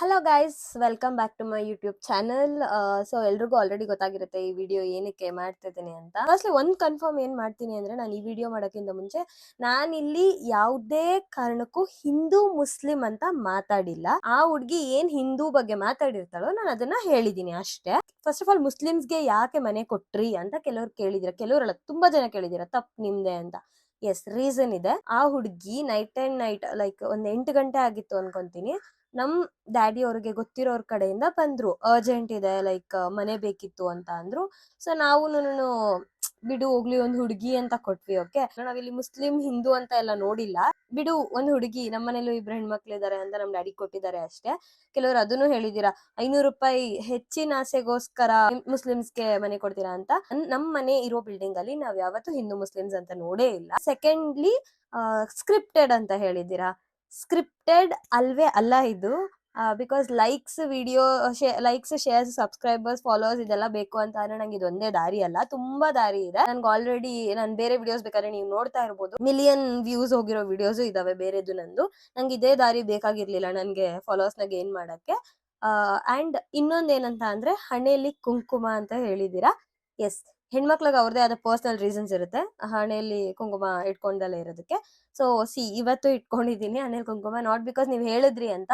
Hello guys, welcome back to my YouTube channel. So ಎಲ್ರಿಗೂ already ಗೊತ್ತಾಗಿರುತ್ತೆ ಈ video ಏನಕ್ಕೆ ಮಾಡ್ತಿದ್ದೀನಿ ಅಂತ. ಫಸ್ಟ್ಲಿ ಒಂದು ಕನ್ಫರ್ಮ್ ಏನ್ ಮಾಡ್ತೀನಿ ಅಂದ್ರೆ, ನಾನು ಈ ವಿಡಿಯೋ ಮಾಡೋಕ್ಕಿಂತ ಮುಂಚೆ ನಾನಿಲ್ಲಿ ಯಾವುದೇ ಕಾರಣಕ್ಕೂ ಹಿಂದೂ ಮುಸ್ಲಿಂ ಅಂತ ಮಾತಾಡಿಲ್ಲ. ಆ ಹುಡ್ಗಿ ಏನ್ ಹಿಂದೂ ಬಗ್ಗೆ ಮಾತಾಡಿರ್ತಾಳೋ ನಾನು ಅದನ್ನ ಹೇಳಿದೀನಿ ಅಷ್ಟೇ. ಫಸ್ಟ್ ಆಫ್ ಆಲ್, ಮುಸ್ಲಿಮ್ಸ್ಗೆ ಯಾಕೆ ಮನೆ ಕೊಟ್ರಿ ಅಂತ ಕೆಲವ್ರು ಕೇಳಿದಿರ, ಕೆಲವರಲ್ಲ ತುಂಬಾ ಜನ ಕೇಳಿದಿರ, ತಪ್ಪು ನಿಮ್ದೆ ಅಂತ. ಎಸ್, ರೀಸನ್ ಇದೆ. ಆ ಹುಡ್ಗಿ ನೈಟ್ ಅಂಡ್ ನೈಟ್ ಲೈಕ್ ಒಂದ್ 8 ಗಂಟೆ ಆಗಿತ್ತು ಅನ್ಕೊಂತೀನಿ, ನಮ್ ಡ್ಯಾಡಿ ಅವ್ರಿಗೆ ಗೊತ್ತಿರೋರ್ ಕಡೆಯಿಂದ ಬಂದ್ರು, ಅರ್ಜೆಂಟ್ ಇದೆ ಲೈಕ್ ಮನೆ ಬೇಕಿತ್ತು ಅಂತ ಅಂದ್ರು. ಸೊ ನಾವು ಬಿಡು ಹೋಗ್ಲಿ, ಒಂದ್ ಹುಡುಗಿ ಅಂತ ಕೊಟ್ವಿ. ಓಕೆ, ನಾವಿಲ್ಲಿ ಮುಸ್ಲಿಂ ಹಿಂದೂ ಅಂತ ಎಲ್ಲ ನೋಡಿಲ್ಲ. ಬಿಡು, ಒಂದ್ ಹುಡುಗಿ, ನಮ್ಮ ಮನೇಲೂ ಇಬ್ರು ಹೆಣ್ಮಕ್ಳಿದಾರೆ ಅಂತ ನಮ್ ಡ್ಯಾಡಿ ಕೊಟ್ಟಿದ್ದಾರೆ ಅಷ್ಟೇ. ಕೆಲವರು ಅದನ್ನು ಹೇಳಿದೀರಾ, 500 ರೂಪಾಯಿ ಹೆಚ್ಚಿನ ಆಸೆಗೋಸ್ಕರ ಮುಸ್ಲಿಮ್ಸ್ಗೆ ಮನೆ ಕೊಡ್ತೀರಾ ಅಂತ. ನಮ್ ಮನೆ ಇರೋ ಬಿಲ್ಡಿಂಗ್ ಅಲ್ಲಿ ನಾವ್ ಯಾವತ್ತೂ ಹಿಂದೂ ಮುಸ್ಲಿಮ್ಸ್ ಅಂತ ನೋಡೇ ಇಲ್ಲ. ಸೆಕೆಂಡ್ಲಿ, ಸ್ಕ್ರಿಪ್ಟೆಡ್ ಅಂತ ಹೇಳಿದೀರಾ. ಸ್ಕ್ರಿಪ್ಟೆಡ್ ಅಲ್ವೇ ಅಲ್ಲ ಇದು. Because likes, video likes, shares, subscribers, followers ಇದೆಲ್ಲ ಬೇಕು ಅಂತ ಅಂದ್ರೆ ನಂಗೆ ಇದೊಂದೇ ದಾರಿ ಅಲ್ಲ, ತುಂಬಾ ದಾರಿ ಇದೆ. ನನ್ಗೆ ಆಲ್ರೆಡಿ ನಾನು ಬೇರೆ ವಿಡಿಯೋಸ್ ಬೇಕಾದ್ರೆ ನೀವು ನೋಡ್ತಾ ಇರ್ಬೋದು, ಮಿಲಿಯನ್ ವ್ಯೂಸ್ ಹೋಗಿರೋ ವಿಡಿಯೋಸ್ ಇದಾವೆ ಬೇರೆದು ನಂದು. ನಂಗೆ ಇದೇ ದಾರಿ ಬೇಕಾಗಿರ್ಲಿಲ್ಲ ನನ್ಗೆ ಫಾಲೋವರ್ಸ್ ನ ಗೇನ್ ಮಾಡಕ್ಕೆ. ಅಂಡ್ ಇನ್ನೊಂದೇನಂತ ಅಂದ್ರೆ, ಹಣೆಯಲ್ಲಿ ಕುಂಕುಮ ಅಂತ ಹೇಳಿದೀರಾ. ಎಸ್, ಹೆಣ್ಮಕ್ಳಿಗೆ ಅವ್ರದೇ ಆದ ಪರ್ಸನಲ್ ರೀಸನ್ಸ್ ಇರುತ್ತೆ ಹಣೆಯಲ್ಲಿ ಕುಂಕುಮ ಇಟ್ಕೊಂಡಲ್ಲೇ ಇರೋದಕ್ಕೆ. ಸೊ ಇವತ್ತು ಇಟ್ಕೊಂಡಿದೀನಿ ಹಣೆಯಲ್ಲಿ ಕುಂಕುಮ, ನಾಟ್ ಬಿಕಾಸ್ ನೀವ್ ಹೇಳಿದ್ರಿ ಅಂತ.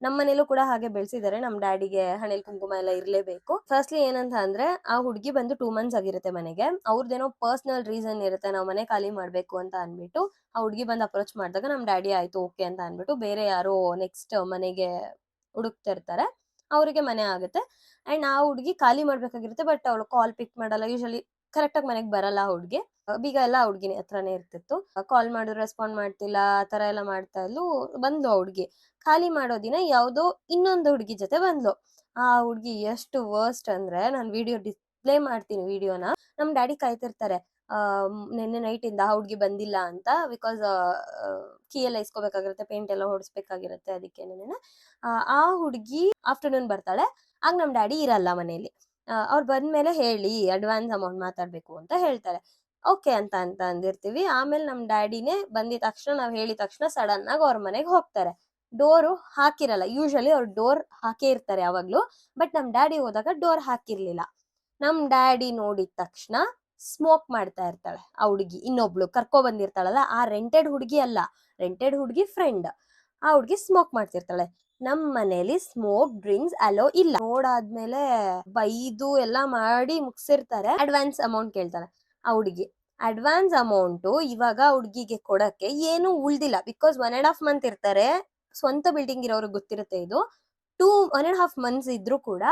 ನಮ್ಮ ಮನೇಲೂ ಕೂಡ ಹಾಗೆ ಬೆಳೆಸಿದ್ದಾರೆ, ನಮ್ ಡ್ಯಾಡಿಗೆ ಹಣೆಯಲ್ಲಿ ಕುಂಕುಮ ಎಲ್ಲ ಇರ್ಲೇಬೇಕು. ಫಸ್ಟ್ಲಿ ಏನಂತ ಅಂದ್ರೆ, ಆ ಹುಡ್ಗಿ ಬಂದು 2 months ಆಗಿರುತ್ತೆ ಮನೆಗೆ. ಅವ್ರದ್ದೇನೋ ಪರ್ಸನಲ್ ರೀಸನ್ ಇರುತ್ತೆ, ನಾವ್ ಮನೆ ಖಾಲಿ ಮಾಡ್ಬೇಕು ಅಂತ ಅನ್ಬಿಟ್ಟು ಆ ಹುಡ್ಗಿ ಬಂದು ಅಪ್ರೋಚ್ ಮಾಡಿದಾಗ ನಮ್ ಡ್ಯಾಡಿ ಆಯ್ತು ಓಕೆ ಅಂತ ಅನ್ಬಿಟ್ಟು ಬೇರೆ ಯಾರೋ ನೆಕ್ಸ್ಟ್ ಮನೆಗೆ ಹುಡುಕ್ತಿರ್ತಾರೆ, ಅವರಿಗೆ ಮನೆ ಆಗುತ್ತೆ. ಅಂಡ್ ಆ ಹುಡ್ಗಿ ಖಾಲಿ ಮಾಡ್ಬೇಕಾಗಿರುತ್ತೆ, ಬಟ್ ಅವಳು ಕಾಲ್ ಪಿಕ್ ಮಾಡಲ್ಲ. ಯೂಶಲಿ ಕರೆಕ್ಟ್ ಆಗಿ ಮನೆಗೆ ಬರಲ್ಲ ಹುಡ್ಗಿ, ಬೀಗ ಎಲ್ಲ ಹುಡ್ಗಿನಿ ಹತ್ರನೇ ಇರ್ತಿತ್ತು. ಕಾಲ್ ಮಾಡಿದ್ರು ರೆಸ್ಪಾಂಡ್ ಮಾಡ್ತಿಲ್ಲ, ಆ ತರ ಎಲ್ಲ ಮಾಡ್ತಾ ಇದ್ಲು. ಬಂದ್ಲು ಆ ಹುಡ್ಗಿ, ಖಾಲಿ ಮಾಡೋ ದಿನ ಯಾವ್ದೋ ಇನ್ನೊಂದು ಹುಡ್ಗಿ ಜೊತೆ ಬಂದ್ಲು. ಆ ಹುಡ್ಗಿ ಎಷ್ಟು ವರ್ಸ್ಟ್ ಅಂದ್ರೆ, ನಾನು ವಿಡಿಯೋ ಡಿಸ್ಪ್ಲೇ ಮಾಡ್ತೀನಿ ವಿಡಿಯೋನ. ನಮ್ ಡ್ಯಾಡಿ ಕಾಯ್ತಿರ್ತಾರೆ ನಿನ್ನೆ ನೈಟ್ ಇಂದ ಆ ಹುಡ್ಗಿ ಬಂದಿಲ್ಲ ಅಂತ. ಬಿಕಾಸ್ ಕೀ ಎಲ್ಲ ಇಸ್ಕೋಬೇಕಾಗಿರುತ್ತೆ, ಪೇಂಟ್ ಎಲ್ಲ ಹೊಡಿಸ್ಬೇಕಾಗಿರುತ್ತೆ, ಅದಕ್ಕೆ ಆ ಹುಡ್ಗಿ ಆಫ್ಟರ್ನೂನ್ ಬರ್ತಾಳೆ. ಆಗ ನಮ್ ಡ್ಯಾಡಿ ಇರಲ್ಲ ಮನೇಲಿ. ಅವ್ರು ಬಂದ್ಮೇಲೆ ಹೇಳಿ ಅಡ್ವಾನ್ಸ್ ಅಮೌಂಟ್ ಮಾತಾಡ್ಬೇಕು ಅಂತ ಹೇಳ್ತಾರೆ. ಓಕೆ ಅಂತ ಅಂದಿರ್ತೀವಿ. ಆಮೇಲೆ ನಮ್ ಡ್ಯಾಡಿನೇ ಬಂದಿದ ತಕ್ಷಣ, ನಾವ್ ಹೇಳಿದ ತಕ್ಷಣ ಸಡನ್ ಆಗಿ ಅವ್ರ ಮನೆಗೆ ಹೋಗ್ತಾರೆ. ಡೋರು ಹಾಕಿರಲ್ಲ, ಯೂಶಲಿ ಅವ್ರು ಡೋರ್ ಹಾಕೇ ಇರ್ತಾರೆ ಯಾವಾಗ್ಲೂ, ಬಟ್ ನಮ್ ಡ್ಯಾಡಿ ಹೋದಾಗ ಡೋರ್ ಹಾಕಿರ್ಲಿಲ್ಲ. ನಮ್ ಡ್ಯಾಡಿ ನೋಡಿದ ತಕ್ಷಣ ಸ್ಮೋಕ್ ಮಾಡ್ತಾ ಇರ್ತಾಳೆ ಆ ಹುಡುಗಿ, ಇನ್ನೊಬ್ಳು ಕರ್ಕೊ ಬಂದಿರ್ತಾಳಲ್ಲ, ಆ ರೆಂಟೆಡ್ ಹುಡುಗಿ ಅಲ್ಲ, ರೆಂಟೆಡ್ ಹುಡುಗಿ ಫ್ರೆಂಡ್. ಆ ಹುಡುಗಿ ಸ್ಮೋಕ್ ಮಾಡ್ತಿರ್ತಾಳೆ. ನಮ್ ಮನೇಲಿ ಸ್ಮೋಕ್ ಡ್ರಿಂಕ್ಸ್ ಅಲೋ ಇಲ್ಲ. ನೋಡಾದ್ಮೇಲೆ ಬೈದು ಎಲ್ಲಾ ಮಾಡಿ ಮುಗ್ಸಿರ್ತಾರೆ. ಅಡ್ವಾನ್ಸ್ ಅಮೌಂಟ್ ಕೇಳ್ತಾಳೆ ಆ ಹುಡುಗಿ. ಅಡ್ವಾನ್ಸ್ ಅಮೌಂಟ್ ಇವಾಗ ಹುಡುಗಿಗೆ ಕೊಡಕ್ಕೆ ಏನು ಉಳ್ದಿಲ್ಲ, ಬಿಕಾಸ್ 1.5 month ಇರ್ತಾರೆ. ಸ್ವಂತ ಬಿಲ್ಡಿಂಗ್ ಇರೋರಿಗೆ ಗೊತ್ತಿರುತ್ತೆ ಇದು. 1.5 months ಇದ್ರು ಕೂಡ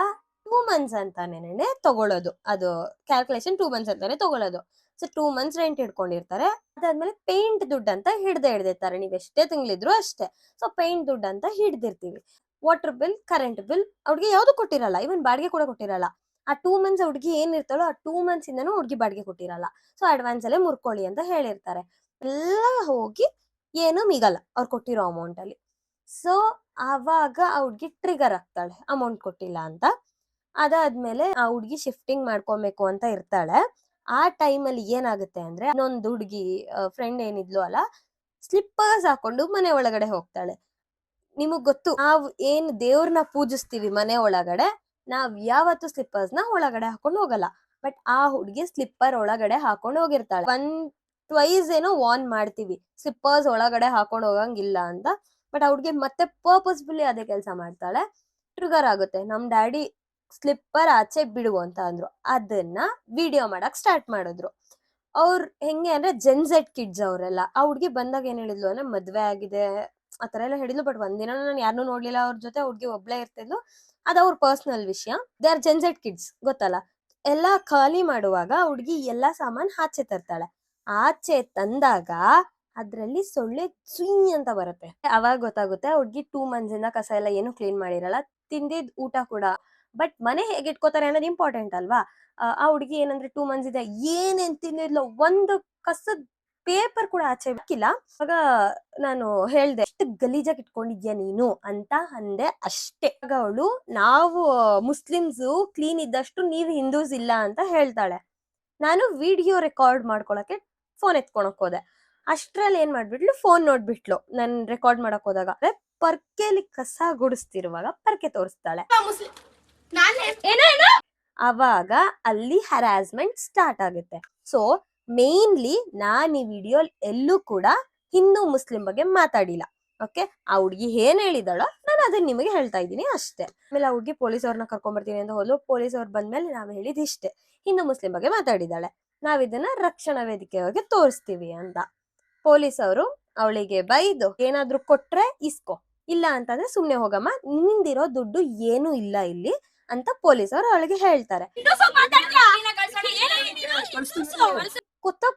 2 months ಅಂತಾನೆ ತಗೊಳ್ಳೋದು, ಅದು ಕ್ಯಾಲ್ಕುಲೇಷನ್ 2 months ಅಂತಾನೆ ತಗೊಳ್ಳೋದು. ಸೊ 2 months ರೆಂಟ್ ಇಟ್ಕೊಂಡಿರ್ತಾರೆ. ಅದಾದ್ಮೇಲೆ ಪೇಂಟ್ ದುಡ್ಡು ಅಂತ ಹಿಡ್ದಿರ್ತಾರೆ, ನೀವ್ ಎಷ್ಟೇ ತಿಂಗಳಿದ್ರು ಅಷ್ಟೇ. ಸೊ ಪೇಂಟ್ ದುಡ್ಡು ಅಂತ ಹಿಡ್ದಿರ್ತೀವಿ. ವಾಟರ್ ಬಿಲ್, ಕರೆಂಟ್ ಬಿಲ್ ಅವ್ರಿಗೆ ಯಾವ್ದು ಕೊಟ್ಟಿರಲ್ಲ, ಇವನ್ ಬಾಡಿಗೆ ಕೂಡ ಕೊಟ್ಟಿರಲ್ಲ. ಆ 2 months ಹುಡುಗಿ ಏನಿರ್ತಾಳೋ ಆ 2 months ಇಂದನೂ ಹುಡುಗಿ ಬಾಡಿಗೆ ಕೊಟ್ಟಿರಲ್ಲ. ಸೊ ಅಡ್ವಾನ್ಸ್ ಅಲ್ಲೇ ಮುರ್ಕೊಳ್ಳಿ ಅಂತ ಹೇಳಿರ್ತಾರೆ. ಎಲ್ಲ ಹೋಗಿ ಏನು ಮಿಗಲ್ಲ ಅವ್ರು ಕೊಟ್ಟಿರೋ ಅಮೌಂಟ್ ಅಲ್ಲಿ. ಸೊ ಆವಾಗ ಆ ಹುಡ್ಗಿ ಟ್ರಿಗರ್ ಆಗ್ತಾಳೆ ಅಮೌಂಟ್ ಕೊಟ್ಟಿಲ್ಲ ಅಂತ. ಅದಾದ್ಮೇಲೆ ಆ ಹುಡ್ಗಿ ಶಿಫ್ಟಿಂಗ್ ಮಾಡ್ಕೊಬೇಕು ಅಂತ ಇರ್ತಾಳೆ. ಆ ಟೈಮಲ್ಲಿ ಏನಾಗುತ್ತೆ ಅಂದ್ರೆ, ಇನ್ನೊಂದು ಹುಡ್ಗಿ ಫ್ರೆಂಡ್ ಏನಿದ್ಲು ಅಲ್ಲ, ಸ್ಲಿಪ್ಪರ್ಸ್ ಹಾಕೊಂಡು ಮನೆ ಒಳಗಡೆ ಹೋಗ್ತಾಳೆ. ನಿಮಗ್ ಗೊತ್ತು, ನಾವ್ ಏನ್ ದೇವ್ರನ್ನ ಪೂಜಿಸ್ತೀವಿ ಮನೆ ಒಳಗಡೆ, ನಾವ್ ಯಾವತ್ತು ಸ್ಲಿಪ್ಪರ್ಸ್ ನ ಒಳಗಡೆ ಹಾಕೊಂಡು ಹೋಗಲ್ಲ. ಬಟ್ ಆ ಹುಡ್ಗಿ ಸ್ಲಿಪ್ಪರ್ ಒಳಗಡೆ ಹಾಕೊಂಡು ಹೋಗಿರ್ತಾಳೆ. ಟ್ವೈಸ್ ಏನೋ ವಾರ್ನ್ ಮಾಡ್ತೀವಿ, ಸ್ಲಿಪ್ಪರ್ಸ್ ಒಳಗಡೆ ಹಾಕೊಂಡು ಹೋಗಂಗಿಲ್ಲ ಅಂತ. ಬಟ್ ಆ ಹುಡ್ಗಿ ಮತ್ತೆ ಪರ್ಪಸ್ಫುಲಿ ಅದೇ ಕೆಲಸ ಮಾಡ್ತಾಳೆ. ಟ್ರಿಗರ್ ಆಗುತ್ತೆ. ನಮ್ ಡ್ಯಾಡಿ ಸ್ಲಿಪ್ಪರ್ ಆಚೆ ಬಿಡು ಅಂತ ಅಂದ್ರು, ಅದನ್ನ ವಿಡಿಯೋ ಮಾಡಕ್ ಸ್ಟಾರ್ಟ್ ಮಾಡಿದ್ರು. ಅವ್ರು ಹೆಂಗೆ ಅಂದ್ರೆ ಜೆನ್ಸೆಟ್ ಕಿಡ್ಸ್ ಅವರೆಲ್ಲ. ಆ ಹುಡ್ಗಿ ಬಂದಾಗ ಏನ್ ಹೇಳಿದ್ಲು ಅಂದ್ರೆ, ಮದ್ವೆ ಆಗಿದೆ ಆತರ ಎಲ್ಲ ಹೇಳಿದ್ಲು. ಬಟ್ ಒಂದಿನ ನಾನು ಯಾರನ್ನೂ ನೋಡ್ಲಿಲ್ಲ ಅವ್ರ ಜೊತೆ, ಹುಡ್ಗಿ ಒಬ್ಳೇ ಇರ್ತಿದ್ಲು. ಅದ್ ಅವ್ರ ಪರ್ಸನಲ್ ವಿಷಯ. ದೇ ಆರ್ ಜೆನ್ಸೆಟ್ ಕಿಡ್ಸ್, ಗೊತ್ತಲ್ಲ. ಎಲ್ಲಾ ಖಾಲಿ ಮಾಡುವಾಗ ಹುಡ್ಗಿ ಎಲ್ಲಾ ಸಾಮಾನ್ ಆಚೆ ತರ್ತಾಳೆ. ಆಚೆ ತಂದಾಗ ಅದ್ರಲ್ಲಿ ಸೊಳ್ಳೆ ಸುಯ್ ಅಂತ ಬರುತ್ತೆ. ಅವಾಗ ಗೊತ್ತಾಗುತ್ತೆ ಹುಡ್ಗಿ 2 months ಇಂದ ಕಸ ಎಲ್ಲ ಏನು ಕ್ಲೀನ್ ಮಾಡಿರಲ್ಲ, ತಿಂದಿದ್ ಊಟ ಕೂಡ. ಬಟ್ ಮನೆ ಹೇಗೆ ಇಟ್ಕೋತಾರೆ ಅನ್ನೋದು ಇಂಪಾರ್ಟೆಂಟ್ ಅಲ್ವಾ. ಆ ಹುಡ್ಗಿ ಏನಂದ್ರೆ 2 months ಇದೆ, ಏನೇನ್ ತಿಂದಿದ್ಲು, ಒಂದು ಕಸದ್ ಪೇಪರ್ ಕೂಡ ಆಚೆ ಹಾಕಿಲ್ಲ. ಆಗ ನಾನು ಹೇಳ್ದೆ, ಎಷ್ಟು ಗಲೀಜಾಗಿ ಇಟ್ಕೊಂಡಿದ್ಯಾ ನೀನು ಅಂತ ಅಂದೆ ಅಷ್ಟೇ. ಆಗ ಅವಳು, ನಾವು ಮುಸ್ಲಿಮ್ಸ್ ಕ್ಲೀನ್ ಇದ್ದಷ್ಟು ನೀವ್ ಹಿಂದೂಸ್ ಇಲ್ಲ ಅಂತ ಹೇಳ್ತಾಳೆ. ನಾನು ವಿಡಿಯೋ ರೆಕಾರ್ಡ್ ಮಾಡ್ಕೊಳಕ್ಕೆ ಫೋನ್ ಎತ್ಕೊಳಕ್ ಹೋದೆ. ಅಷ್ಟ್ರಲ್ಲಿ ಏನ್ ಮಾಡ್ಬಿಟ್ಲು, ಫೋನ್ ನೋಡ್ಬಿಟ್ಲು ನನ್ ರೆಕಾರ್ಡ್ ಮಾಡಕ್ ಹೋದಾಗ. ಪರ್ಕೆಲಿ ಕಸ ಗುಡಿಸ್ತಿರುವಾಗ ಪರ್ಕೆ ತೋರಿಸ್ತಾಳೆ. ಅವಾಗ ಅಲ್ಲಿ ಹರಾಸ್ಮೆಂಟ್ ಸ್ಟಾರ್ಟ್ ಆಗುತ್ತೆ. ಸೊ ಮೇನ್ಲಿ ನಾನ್ ಈ ವಿಡಿಯೋ ಎಲ್ಲೂ ಕೂಡ ಹಿಂದೂ ಮುಸ್ಲಿಂ ಬಗ್ಗೆ ಮಾತಾಡಿಲ್ಲ. ಓಕೆ, ಆ ಹುಡ್ಗಿ ಏನ್ ಹೇಳಿದಾಳೋ ನಾನು ಅದನ್ನ ನಿಮಗೆ ಹೇಳ್ತಾ ಇದ್ದೀನಿ ಅಷ್ಟೇ. ಆಮೇಲೆ ಆ ಹುಡ್ಗಿ ಪೊಲೀಸ್ ಅವ್ರನ್ನ ಕರ್ಕೊಂಡ್ ಬರ್ತೀನಿ ಅಂತ ಹೋದ್ಲು. ಪೊಲೀಸ್ ಅವ್ರು ಬಂದ್ಮೇಲೆ ನಾವ್ ಹೇಳಿದ್ ಇಷ್ಟೇ, ಹಿಂದೂ ಮುಸ್ಲಿಂ ಬಗ್ಗೆ ಮಾತಾಡಿದಾಳೆ, ನಾವ್ ಇದನ್ನ ರಕ್ಷಣಾ ವೇದಿಕೆಯವ್ರಿಗೆ ತೋರಿಸ್ತೀವಿ ಅಂತ. ಪೊಲೀಸ್ ಅವರು ಅವಳಿಗೆ ಬೈದು ಏನಾದ್ರೂ ಕೊಟ್ರೆ ಇಸ್ಕೋ, ಇಲ್ಲ ಅಂತಂದ್ರೆ ಸುಮ್ನೆ ಹೋಗಮ್ಮ, ನಿಂದಿರೋ ದುಡ್ಡು ಏನು ಇಲ್ಲ ಇಲ್ಲಿ ಅಂತ ಪೊಲೀಸ್ ಅವರು ಅವಳಿಗೆ ಹೇಳ್ತಾರೆ.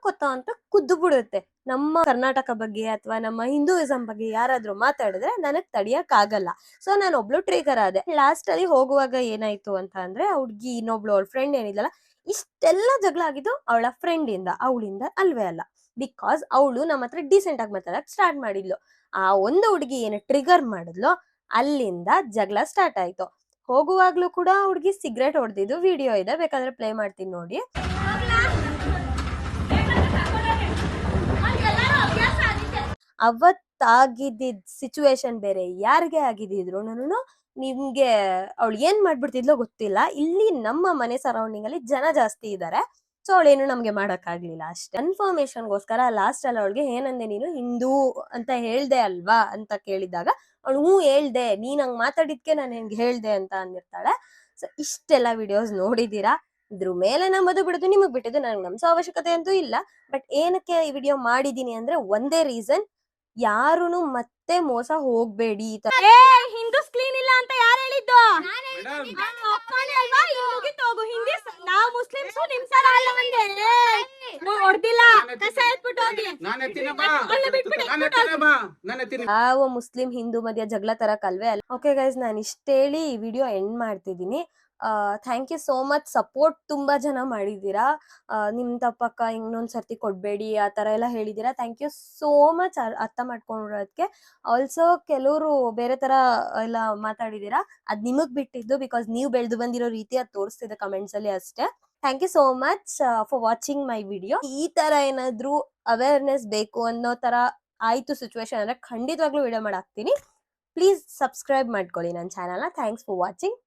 ಕೊತ್ತ ಅಂತ ಕುದ್ದು ಬಿಡುತ್ತೆ. ನಮ್ಮ ಕರ್ನಾಟಕ ಬಗ್ಗೆ ಅಥವಾ ನಮ್ಮ ಹಿಂದೂಯಿಸಂ ಬಗ್ಗೆ ಯಾರಾದ್ರೂ ಮಾತಾಡಿದ್ರೆ ನನಗ್ ತಡಿಯಕ್ ಆಗಲ್ಲ. ಸೊ ನಾನು ಒಬ್ಳು ಟ್ರಿಗರ್ ಆದೆ. ಲಾಸ್ಟ್ ಅಲ್ಲಿ ಹೋಗುವಾಗ ಏನಾಯ್ತು ಅಂತ ಅಂದ್ರೆ, ಹುಡ್ಗಿ ಇನ್ನೊಬ್ಳು ಅವಳ ಫ್ರೆಂಡ್ ಏನಿದಲ್ಲ, ಇಷ್ಟೆಲ್ಲ ಜಗಳ ಆಗಿದ್ದು ಅವಳ ಫ್ರೆಂಡ್ ಇಂದ, ಅವಳಿಂದ ಅಲ್ವೇ ಅಲ್ಲ. ಬಿಕಾಸ್ ಅವಳು ನಮ್ಮ ಹತ್ರ ಡೀಸೆಂಟ್ ಆಗಿ ಮಾತಾಡಕ್ ಸ್ಟಾರ್ಟ್ ಮಾಡಿದ್ಲು. ಆ ಒಂದು ಹುಡ್ಗಿ ಏನು ಟ್ರಿಗರ್ ಮಾಡಿದ್ಲು, ಅಲ್ಲಿಂದ ಜಗಳ ಸ್ಟಾರ್ಟ್ ಆಯ್ತು. ಹೋಗುವಾಗ್ಲೂ ಕೂಡ ಹುಡ್ಗಿ ಸಿಗರೇಟ್ ಹೊಡೆದಿದ್ದು ವಿಡಿಯೋ ಇದೆ, ಬೇಕಾದ್ರೆ ಪ್ಲೇ ಮಾಡ್ತೀನಿ ನೋಡಿ. ಅವತ್ತಾಗಿದ್ದ ಸಿಚುವೇಶನ್ ಬೇರೆ, ಯಾರಿಗೆ ಆಗಿದ್ರು ನಿಮ್ಗೆ ಅವಳು ಏನ್ ಮಾಡ್ಬಿಡ್ತಿದ್ಲೋ ಗೊತ್ತಿಲ್ಲ. ಇಲ್ಲಿ ನಮ್ಮ ಮನೆ ಸರೌಂಡಿಂಗ್ ಅಲ್ಲಿ ಜನ ಜಾಸ್ತಿ ಇದಾರೆ, ಸೊ ಅವಳೇನು ನಮ್ಗೆ ಮಾಡಕ್ ಆಗ್ಲಿಲ್ಲ ಅಷ್ಟೇ. ಕನ್ಫರ್ಮೇಶನ್ಗೋಸ್ಕರ ಲಾಸ್ಟ್ ಅಲ್ಲಿ ಅವಳಿಗೆ ಏನಂದೆ, ನೀನು ಹಿಂದೂ ಅಂತ ಹೇಳ್ದೆ ಅಲ್ವಾ ಅಂತ ಕೇಳಿದಾಗ ಅವಳು ಹ್ಞೂ ಹೇಳ್ದೆ, ನೀನ್ ಹಂಗ್ ಮಾತಾಡಿದ್ಕೆ ನಾನು ಹೆಂಗ್ ಹೇಳ್ದೆ ಅಂತ ಅಂದಿರ್ತಾಳೆ. ಸೊ ಇಷ್ಟೆಲ್ಲ ವಿಡಿಯೋಸ್ ನೋಡಿದೀರಾ, ಇದ್ರ ಮೇಲೆ ನಮ್ಮದು ಬಿಡುದು ನಿಮಗ್ ಬಿಟ್ಟಿದ್ದು, ನನಗೆ ನಮ್ಸೋ ಅವಶ್ಯಕತೆ ಅಂತೂ ಇಲ್ಲ. ಬಟ್ ಏನಕ್ಕೆ ಈ ವಿಡಿಯೋ ಮಾಡಿದೀನಿ ಅಂದ್ರೆ ಒಂದೇ ರೀಸನ್, ಯಾರುನು ಮತ್ತೆ ಮೋಸ ಹೋಗ್ಬೇಡಿ. ಹಿಂದೂಸ್ ಕ್ಲೀನ್ ಇಲ್ಲ ಅಂತ ಯಾರು ಹೇಳಿದ್ದು? ನಾವು ಮುಸ್ಲಿಮ್ಸ್ ನಿಮ್ ತರ ಅಲ್ಲ, ಯಾವ ಮುಸ್ಲಿಂ ಹಿಂದೂ ಮಧ್ಯ ಜಗಳ ತರಕಲ್ವೇ ಅಲ್ಲ. ಓಕೆ ಗೈಸ್, ನಾನು ಇಷ್ಟೇಳಿ ಈ ವಿಡಿಯೋ ಎಂಡ್ ಮಾಡ್ತಿದ್ದೀನಿ. Thank you so much, support ತುಂಬಾ ಜನ ಮಾಡಿದ್ದೀರಾ. ನಿಮ್ ತಪ್ಪಕ್ಕ ಇನ್ನೊಂದ್ಸರ್ತಿ ಕೊಡ್ಬೇಡಿ ಆ ತರ ಎಲ್ಲ ಹೇಳಿದೀರಾ. ಥ್ಯಾಂಕ್ ಯು ಸೋ ಮಚ್ ಅರ್ಥ ಮಾಡ್ಕೊಂಡಿರೋದಕ್ಕೆ. ಆಲ್ಸೋ ಕೆಲವರು ಬೇರೆ ತರ ಎಲ್ಲ ಮಾತಾಡಿದೀರಾ, ಅದ್ ನಿಮಗ್ ಬಿಟ್ಟಿದ್ದು, ಬಿಕಾಸ್ ನೀವು ಬೆಳೆದು ಬಂದಿರೋ ರೀತಿ ಅದು ತೋರಿಸ್ತಿದೆ ಕಮೆಂಟ್ಸ್ ಅಲ್ಲಿ ಅಷ್ಟೇ. Thank you so much for watching my video. ಈ ತರ ಏನಾದ್ರು ಅವೇರ್ನೆಸ್ ಬೇಕು ಅನ್ನೋ ತರ ಆಯ್ತು ಸಿಚುವೇಶನ್ ಅಂದ್ರೆ ಖಂಡಿತವಾಗ್ಲೂ ವಿಡಿಯೋ ಮಾಡಾಕ್ತೀನಿ. ಪ್ಲೀಸ್ ಸಬ್ಸ್ಕ್ರೈಬ್ ಮಾಡ್ಕೊಳ್ಳಿ ನನ್ನ ಚಾನಲ್ನ. Thanks for watching.